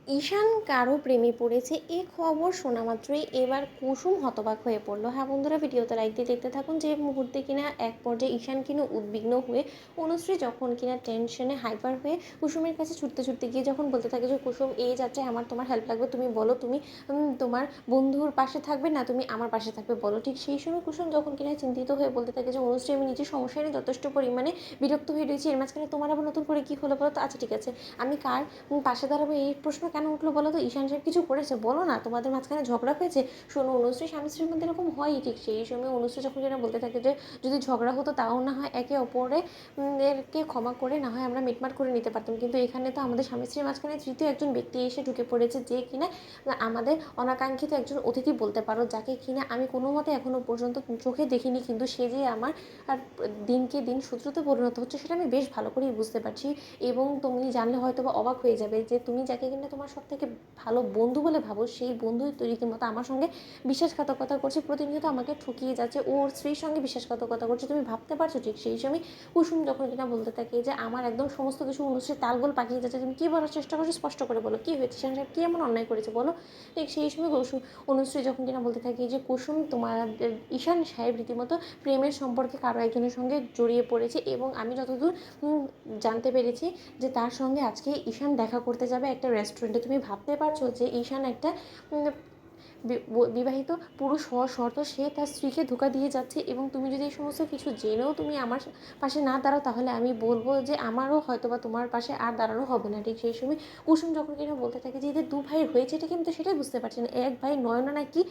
ঈশান কারো প্রেমে পড়েছে এ খবর শোনা মাত্রই এবার কুসুম হতবাক হয়ে পড়ল। হ্যাঁ বন্ধুরা, ভিডিওতে লাইক দিয়ে দেখতে থাকুন। যে মুহূর্তে কিনা এক পর্যায়ে ঈশান কিনা উদ্বিগ্ন হয়ে অনুশ্রী যখন কিনা টেনশনে হাইপার হয়ে কুসুমের কাছে ছুটতে ছুটতে গিয়ে যখন বলতে থাকে যে কুসুম এই যাত্রায় আমার তোমার হেল্প লাগবে, তুমি বলো তুমি তোমার বন্ধুর পাশে থাকবে না তুমি আমার পাশে থাকবে বলো। ঠিক সেই সময় কুসুম যখন কিনা চিন্তিত হয়ে বলতে থাকে যে অনুশ্রী আমি নিজের সমস্যা নিয়ে যথেষ্ট পরিমাণে বিরক্ত হয়ে রয়েছি, এর মাঝখানে তোমার আবার নতুন করে কী হলো বলো তো। আচ্ছা ঠিক আছে, আমি কার পাশে দাঁড়াবো এই প্রশ্ন কেন উঠলো বলো তো? ঈশান সাহেব কিছু করেছে বলো না, তোমাদের মাঝখানে ঝগড়া হয়েছে? শোনো, অনুশ্রী স্বামী স্ত্রীর মধ্যে এরকম হয়ই। ঠিক সেই সময় অনুশ্রী যখন যেন বলতে থাকে যে যদি ঝগড়া হতো তাও না হয় একে অপরে এরকে ক্ষমা করে না হয় আমরা মিটমাট করে নিতে পারতাম, কিন্তু এখানে তো আমাদের স্বামী স্ত্রীর মাঝখানে তৃতীয় একজন ব্যক্তি এসে ঢুকে পড়েছে, যে কিনা আমাদের অনাকাঙ্ক্ষিত একজন অতিথি বলতে পারো, যাকে কিনা আমি কোনো মতে এখনো পর্যন্ত চোখে দেখিনি, কিন্তু সে যে আমার আর দিনকে দিন শত্রুতে পরিণত হচ্ছে সেটা আমি বেশ ভালো করেই বুঝতে পারছি। এবং তুমি জানলে হয়তো বা অবাক হয়ে যাবে যে তুমি যাকে কিনা তোমার সব থেকে ভালো বন্ধু বলে ভাবো, সেই বন্ধুই রীতিমতো আমার সঙ্গে বিশ্বাসঘাতকতা করছে, প্রতিনিয়ত আমাকে ঠকিয়ে যাচ্ছে, ওর স্ত্রীর সঙ্গে বিশ্বাসঘাতকতা করছে। তুমি ভাবতে পারছো? ঠিক সেই সময় কুসুম যখন কিনা বলতে থাকে যে আমার একদম সমস্ত কিছু অনুষ্ঠিত তালগোল পাকিয়ে যাচ্ছে, তুমি কী বলার চেষ্টা করছো স্পষ্ট করে বলো, কী হয়েছে ঈশান সাহেব, কী এমন অন্যায় করেছে বলো। ঠিক সেই সময় অনুশ্রী যখন কিনা বলতে থাকে যে কুসুম তোমার ঈশান সাহেব রীতিমতো প্রেমের সম্পর্কে কারো একজনের সঙ্গে জড়িয়ে পড়েছে, এবং আমি যতদূর জানতে পেরেছি যে তার সঙ্গে আজকে ঈশান দেখা করতে যাবে একটা রেস্টুরেন্টে। তুমি ভাবতে পারছো যে ঈশান একটা বিবাহিত পুরুষ হওয়ার শর্ত সে তার স্ত্রীকে ধোঁকা দিয়ে যাচ্ছে, এবং তুমি যদি এই সমস্ত কিছু জেনেও তুমি আমার পাশে না দাঁড়াও তাহলে আমি বলবো যে আমারও হয়তো বা তোমার পাশে আর দাঁড়ানো হবে না। ঠিক সেই সময় কুসুম যখন কিনা বলতে থাকে যে এদের দু ভাইয়ের হয়েছে এটা কিন্তু সেটাই বুঝতে পারছি না। এক ভাই নয়না নাকি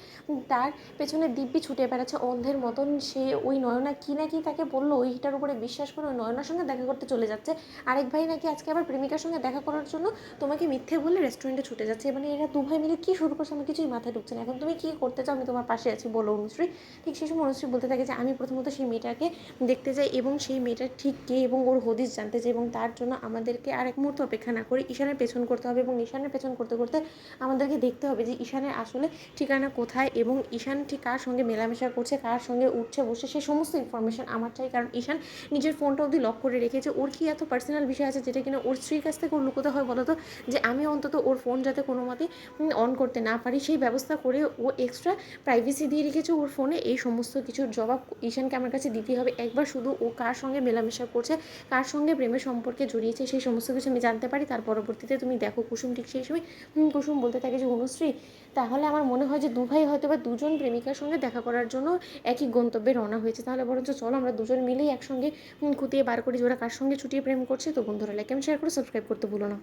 তার পেছনে দিব্যি ছুটে বেড়াচ্ছে অন্ধের মতন, সে ওই নয়না কি নাকি তাকে বললো ওইটার উপরে বিশ্বাস করে ওই নয়নার সঙ্গে দেখা করতে চলে যাচ্ছে। আরেক ভাই নাকি আজকে আবার প্রেমিকার সঙ্গে দেখা করার জন্য তোমাকে মিথ্যে বলে রেস্টুরেন্টে ছুটে যাচ্ছে। মানে এরা দু ভাই মিলে কী শুরু করছে আমার কিছুই মাথায় ঢুকছে না। এখন তুমি কী করতে চাও? আমি তোমার পাশে আছি, বলো অনুশ্রী। ঠিক সেই সময় অনুশ্রী বলতে থাকে যে আমি প্রথমত সেই মেয়েটাকে দেখতে চাই, এবং সেই মেয়েটার ঠিক কে এবং ওর হদিস জানতে চাই, এবং তার জন্য আমাদেরকে আর এক মুহূর্ত অপেক্ষা না করে ঈশানের পেছন করতে হবে, এবং ঈশানের পেছন করতে করতে আমাদেরকে দেখতে হবে যে ঈশানের আসলে ঠিকানা কোথায়, এবং ঈশান ঠিক কার সঙ্গে মেলামেশা করছে, কার সঙ্গে উঠছে বসে, সেই সমস্ত ইনফরমেশন আমার চাই। কারণ ঈশান নিজের ফোনটা অবধি লক করে রেখেছে, ওর কি এত পার্সোনাল বিষয় আছে যেটা কিনা ওর স্ত্রীর কাছ থেকে ওর লুকোতে হয় বলো তো? যে আমি অন্তত ওর ফোন যাতে কোনো মতে অন করতে না পারি সেই ব্যবস্থা করে ও এক্সট্রা প্রাইভেসি দিয়ে রেখেছে ওর ফোনে। এই সমস্ত কিছুর জবাব ঈশানকে আমার কাছে দিতেই হবে। একবার শুধু ও কার সঙ্গে মেলামেশা করছে, কার সঙ্গে প্রেমের সম্পর্কে জড়িয়েছে, সেই সমস্ত কিছু আমি জানতে পারি। তার পরবর্তীতে তুমি দেখো কুসুম ঠিক সেই সময় কুসুম বলতে থাকে যে অনুশ্রী তাহলে আমার মনে হয় যে দু ভাই হয়তো বা দুজন প্রেমিকার সঙ্গে দেখা করার জন্য একই গন্তব্যে রওনা হয়েছে। তাহলে বরঞ্চ চলো আমরা দুজন মিলেই একসঙ্গে খুঁটিয়ে বার করি যে ওরা কার সঙ্গে ছুটিয়ে প্রেম করছে। তো বন্ধুরা লাইক কমেন্ট শেয়ার করে সাবস্ক্রাইব করতে ভুলো না।